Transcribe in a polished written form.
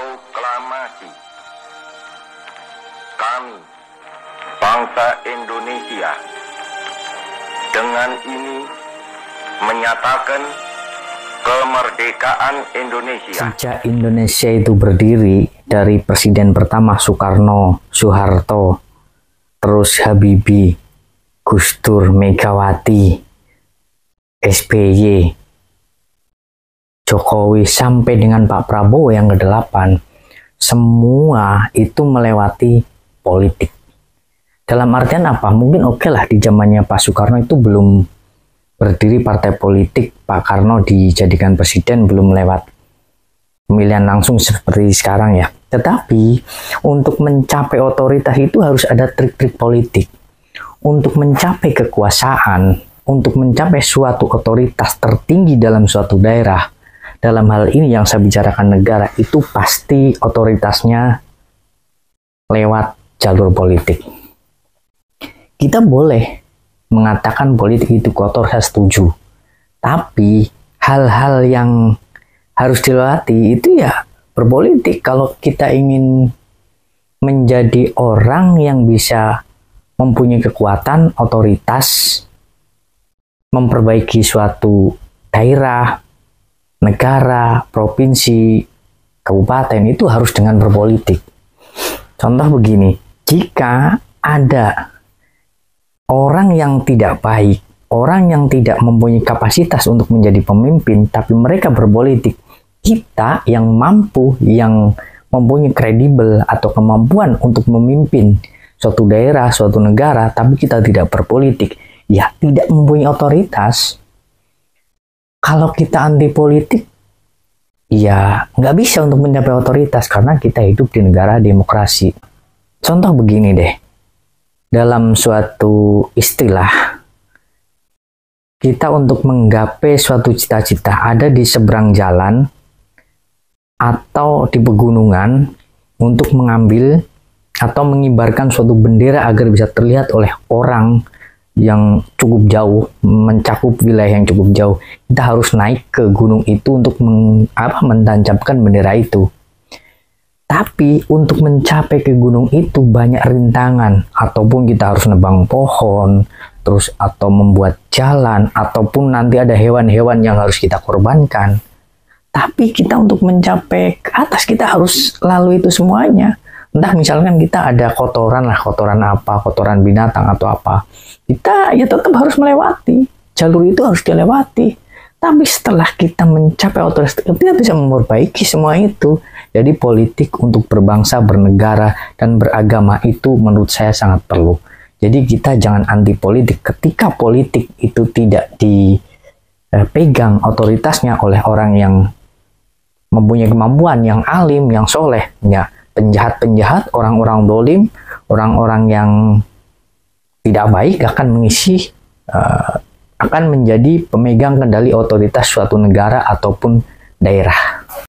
Proklamasi. Kami, bangsa Indonesia, dengan ini menyatakan kemerdekaan Indonesia. Sejak Indonesia itu berdiri, dari Presiden pertama Soekarno, Soeharto, terus Habibie, Gus Dur, Megawati, SBY, Jokowi, sampai dengan Pak Prabowo yang ke-8, semua itu melewati politik. Dalam artian apa? Mungkin oke lah di zamannya Pak Soekarno itu belum berdiri partai politik, Pak Karno dijadikan presiden, belum lewat pemilihan langsung seperti sekarang ya. Tetapi untuk mencapai otoritas itu harus ada trik-trik politik. Untuk mencapai kekuasaan, untuk mencapai suatu otoritas tertinggi dalam suatu daerah, dalam hal ini yang saya bicarakan negara, itu pasti otoritasnya lewat jalur politik. Kita boleh mengatakan politik itu kotor, saya setuju. Tapi hal-hal yang harus dilewati itu ya berpolitik. Kalau kita ingin menjadi orang yang bisa mempunyai kekuatan, otoritas, memperbaiki suatu daerah, negara, provinsi, kabupaten, itu harus dengan berpolitik. Contoh begini, jika ada orang yang tidak baik, orang yang tidak mempunyai kapasitas untuk menjadi pemimpin, tapi mereka berpolitik, kita yang mampu, yang mempunyai kredibel atau kemampuan untuk memimpin suatu daerah, suatu negara, tapi kita tidak berpolitik, ya tidak mempunyai otoritas. Kalau kita anti politik, ya nggak bisa untuk mencapai otoritas karena kita hidup di negara demokrasi. Contoh begini deh, dalam suatu istilah, kita untuk menggapai suatu cita-cita ada di seberang jalan atau di pegunungan untuk mengambil atau mengibarkan suatu bendera agar bisa terlihat oleh orang yang cukup jauh, mencakup wilayah yang cukup jauh. Kita harus naik ke gunung itu untuk menancapkan bendera itu. Tapi untuk mencapai ke gunung itu banyak rintangan, ataupun kita harus nebang pohon, terus atau membuat jalan, ataupun nanti ada hewan-hewan yang harus kita korbankan. Tapi kita untuk mencapai ke atas kita harus lalui itu semuanya. Entah misalkan kita ada kotoran lah, kotoran apa, kotoran binatang atau apa, kita ya tetap harus melewati. Jalur itu harus dilewati. Tapi setelah kita mencapai otoritas, kita bisa memperbaiki semua itu. Jadi politik untuk berbangsa, bernegara, dan beragama itu menurut saya sangat perlu. Jadi kita jangan anti politik. Ketika politik itu tidak dipegang otoritasnya oleh orang yang mempunyai kemampuan, yang alim, yang soleh, ya penjahat-penjahat, orang-orang dolim, orang-orang yang tidak baik akan mengisi, akan menjadi pemegang kendali otoritas suatu negara ataupun daerah.